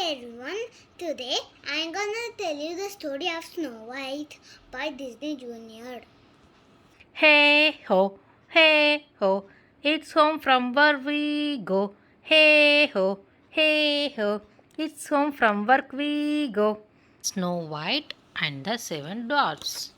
everyone, today I'm gonna tell you the story of Snow White by Disney Junior. Hey ho, it's home from where we go. Hey ho, it's home from work we go. Snow White and the Seven Dwarfs.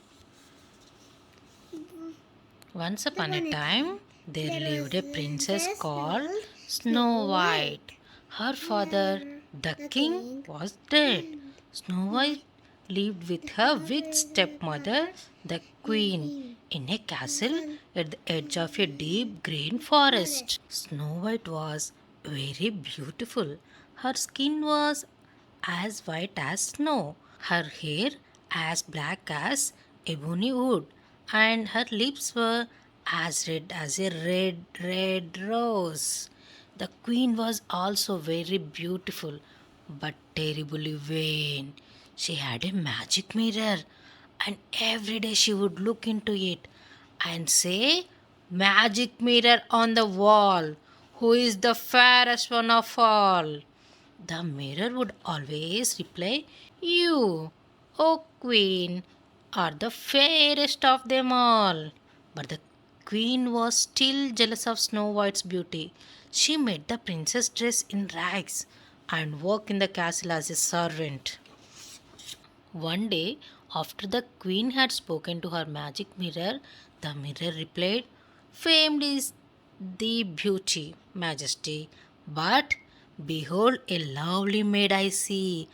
Once upon a time, there There lived was a a princess princess called called Snow Snow White. White. Her father, Her, the the king, king, was dead. and Snow White lived with her wicked stepmother, mother, the the queen, queen, in a castle castle, at the edge of a deep green forest. forest. Snow White was very beautiful. Her skin was as white as snow, her hair as black as ebony wood, and her lips were as red as a red rose. The queen was also very beautiful but terribly vain. She had a magic mirror, and every day she would look into it and say, "Magic mirror on the wall, who is the fairest one of all?" The mirror would always reply, "You, O Queen, are the fairest of them all." But the Queen was still jealous of Snow White's beauty. She made the princess dress in rags and work in the castle as a servant. One day, after the queen had spoken to her magic mirror, the mirror replied, "Famed is the beauty, majesty, but behold a lovely maid I see.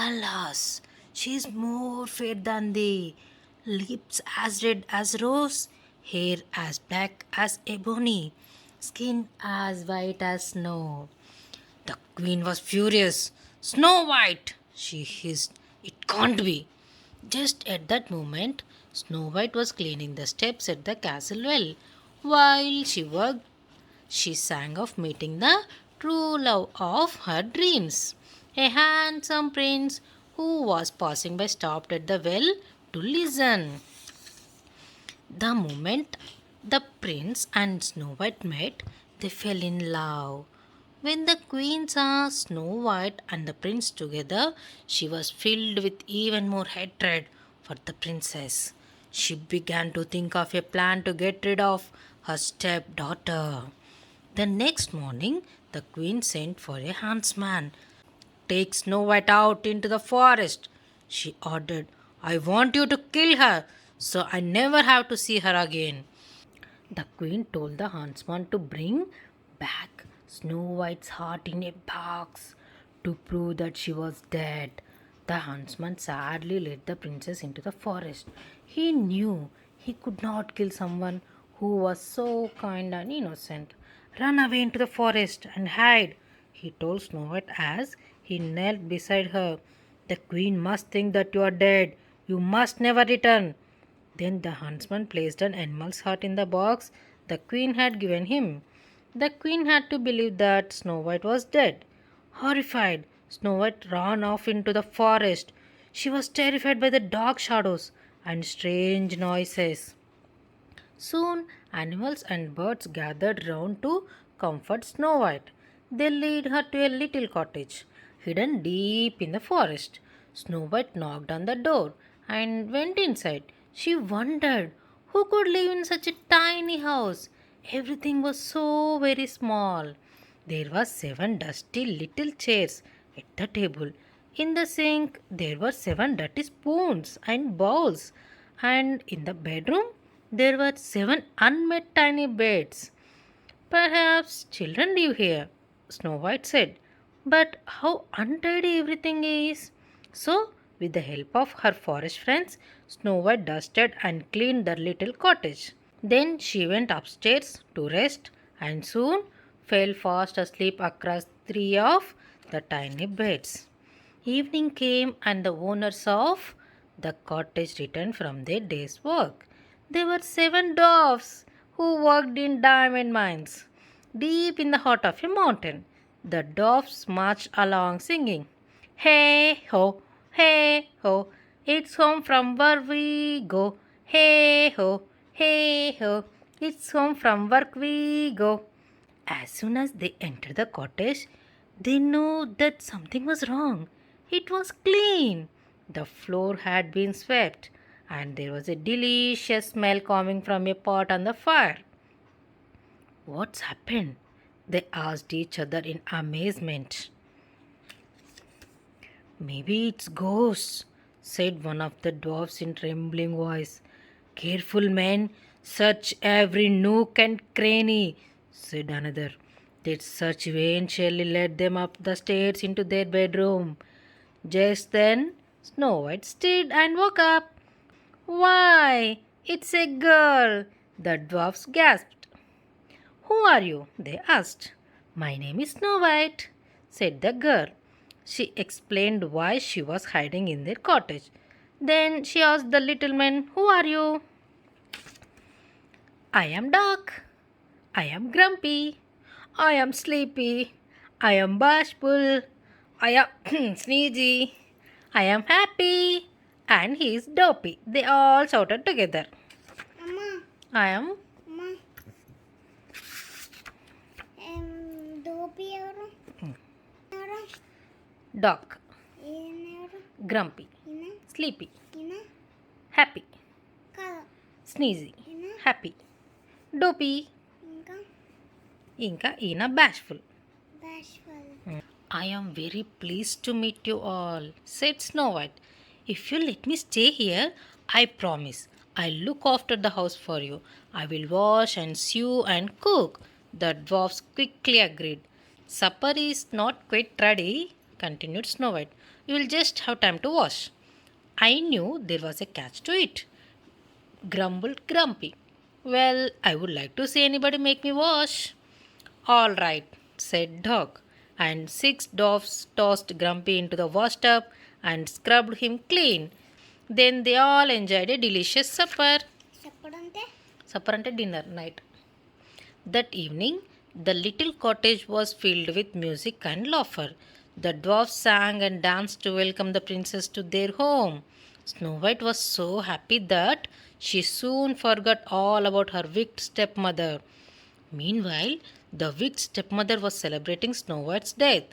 Alas, she is more fair than thee, lips as red as rose, hair as black as ebony, skin as white as snow." The queen was furious. "Snow White!" she hissed. "It can't be." Just at that moment, Snow White was cleaning the steps at the castle well. While she worked, she sang of meeting the true love of her dreams. A handsome prince who was passing by stopped at the well to listen. The moment the prince and Snow White met, they fell in love. When the queen saw Snow White and the prince together, she was filled with even more hatred for the princess. She began to think of a plan to get rid of her stepdaughter. The next morning, the queen sent for a huntsman. "Take Snow White out into the forest," she ordered. "I want you to kill her, so I never have to see her again." The queen told the huntsman to bring back Snow White's heart in a box to prove that she was dead. The huntsman sadly led the princess into the forest. He knew he could not kill someone who was so kind and innocent. "Run away into the forest and hide," he told Snow White as he knelt beside her. "The queen must think that you are dead. You must never return." Then the huntsman placed an animal's heart in the box the queen had given him. The queen had to believe that Snow White was dead. Horrified, Snow White ran off into the forest. She was terrified by the dark shadows and strange noises. Soon, animals and birds gathered round to comfort Snow White. They led her to a little cottage, hidden deep in the forest. Snow White knocked on the door and went inside. She wondered who could live in such a tiny house. Everything was so very small. There were 7 dusty little chairs at the table. In the sink, there were 7 dirty spoons and bowls. And in the bedroom, there were 7 unmade tiny beds. "Perhaps children live here," Snow White said. "But how untidy everything is." So, with the help of her forest friends, Snow White dusted and cleaned the little cottage. Then she went upstairs to rest and soon fell fast asleep across 3 of the tiny beds. Evening came and the owners of the cottage returned from their day's work. They were 7 dwarfs who worked in diamond mines deep in the heart of a mountain. The dwarfs marched along singing, hey ho, it's home from where we go. Hey ho, it's home from work we go." As soon as they entered the cottage, They knew that something was wrong. It was clean. The floor had been swept, and there was a delicious smell coming from a pot on the fire. What's happened? They asked each other in amazement. Maybe it's ghosts, said one of the dwarfs in trembling voice. Careful, men, search every nook and cranny, said another. That search eventually led them up the stairs into their bedroom. Just then, Snow White stirred and woke up. Why, it's a girl, the dwarfs gasped. Who are you? They asked. My name is Snow White, said the girl. She explained why she was hiding in their cottage. Then she asked the little man, who are you? I am dark. I am grumpy. I am sleepy. I am bashful. I am sneezy. I am happy. And he is dopey. They all shouted together. Amma, I am Amma, దోపి ఎవరు ఎవరు dark, ఈయన ఎవరు grumpy, ఈయన sleepy, ఈయన happy, కాదు sneezy, ఈయన happy, dopey, ఇంకా ఇంకా ఈయన bashful. బ్యాష్ఫల్ I am very pleased to meet you all, said Snow White. If you let me stay here, I promise I'll look after the house for you. I will wash and sew and cook. The dwarfs quickly agreed. Supper is not quite ready, continued Snow White. You will just have time to wash. I knew there was a catch to it, grumbled Grumpy. Well, I would like to see anybody make me wash. All right, said Dog, and 6 dwarfs tossed Grumpy into the washtub and scrubbed him clean. Then they all enjoyed a delicious supper. చెప్పడంటే Supper and dinner night. That evening, the little cottage was filled with music and laughter. The dwarfs sang and danced to welcome the princess to their home. Snow White was so happy that she soon forgot all about her wicked stepmother. Meanwhile, the wicked stepmother was celebrating Snow White's death.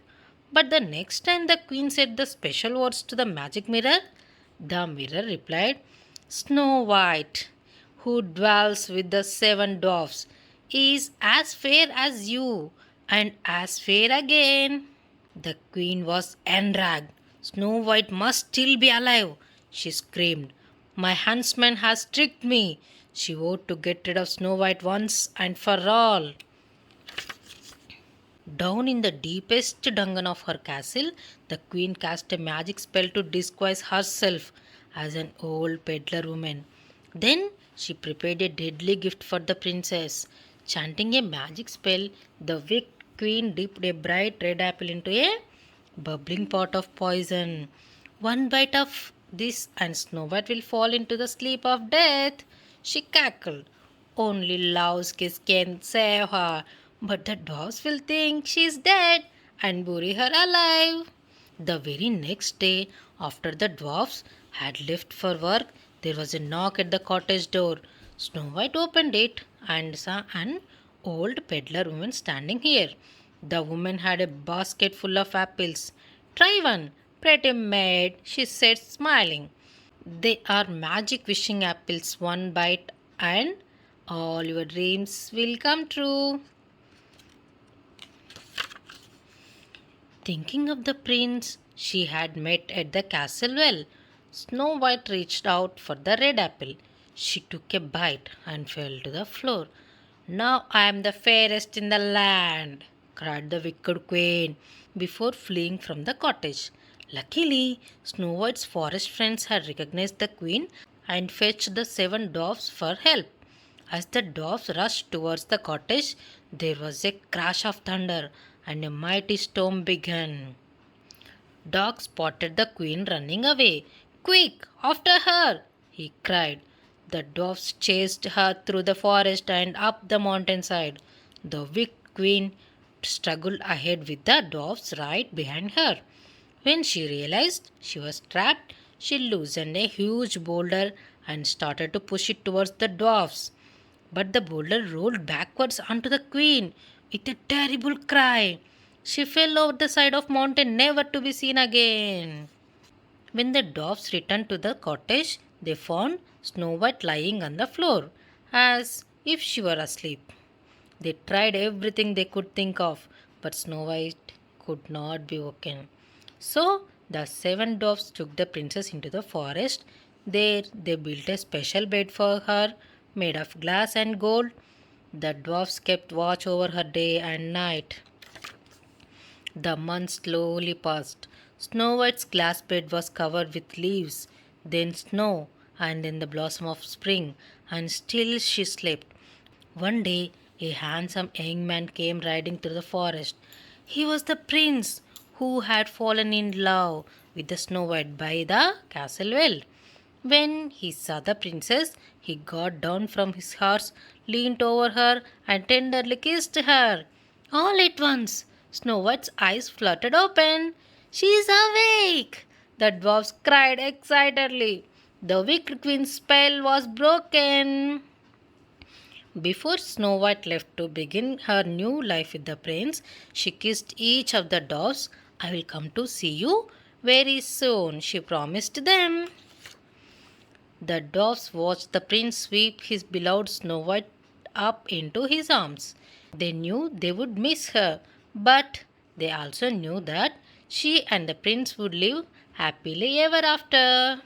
But the next time the queen said the special words to the magic mirror, the mirror replied, Snow White, who dwells with the 7 dwarfs, is as fair as you, and as fair again. The queen was enraged. Snow White must still be alive, she screamed. My huntsman has tricked me. She vowed to get rid of Snow White once and for all. Down in the deepest dungeon of her castle, the queen cast a magic spell to disguise herself as an old peddler woman. Then she prepared a deadly gift for the princess. Chanting a magic spell, the wicked queen dipped a bright red apple into a bubbling pot of poison. One bite of this and Snow White will fall into the sleep of death, she cackled. Only Love's kiss can save her, but the dwarfs will think she is dead and bury her alive. The very next day, after the dwarfs had left for work, there was a knock at the cottage door. Snow White opened it and saw an old peddler woman standing here. The woman had a basket full of apples. Try one, pretty maid, she said, smiling. They are magic wishing apples, one bite, and all your dreams will come true. Thinking of the prince she had met at the castle well, Snow White reached out for the red apple. She took a bite and fell to the floor. Now I am the fairest in the land, cried the wicked queen before fleeing from the cottage. Luckily, Snow White's forest friends had recognized the queen and fetched the 7 dwarfs for help. As the dwarfs rushed towards the cottage, there was a crash of thunder and a mighty storm began. Dog spotted the queen running away. Quick, after her! He cried. The dwarfs chased her through the forest and up the mountainside. The wicked queen struggled ahead with the dwarfs right behind her. When she realized she was trapped, she loosened a huge boulder and started to push it towards the dwarfs. But the boulder rolled backwards onto the queen with a terrible cry. She fell over the side of mountain, never to be seen again. When the dwarfs returned to the cottage, they found Snow White lying on the floor, as if she were asleep. They tried everything they could think of, but Snow White could not be woken. So the seven dwarfs took the princess into the forest. There they built a special bed for her, made of glass and gold. The dwarfs kept watch over her day and night. The months slowly passed. Snow White's glass bed was covered with leaves, then snow, and then the blossom of spring, and still she slept. One day, a handsome young man came riding through the forest. He was the prince who had fallen in love with the Snow White by the castle well. When he saw the princess, he got down from his horse, leaned over her, and tenderly kissed her. All at once, Snow White's eyes fluttered open. She is awake! The dwarfs cried excitedly. The wicked queen's spell was broken. Before Snow White left to begin her new life with the prince, she kissed each of the dwarfs. I will come to see you very soon, she promised them. The dwarfs watched the prince sweep his beloved Snow White up into his arms. They knew they would miss her, but they also knew that she and the prince would live happily ever after.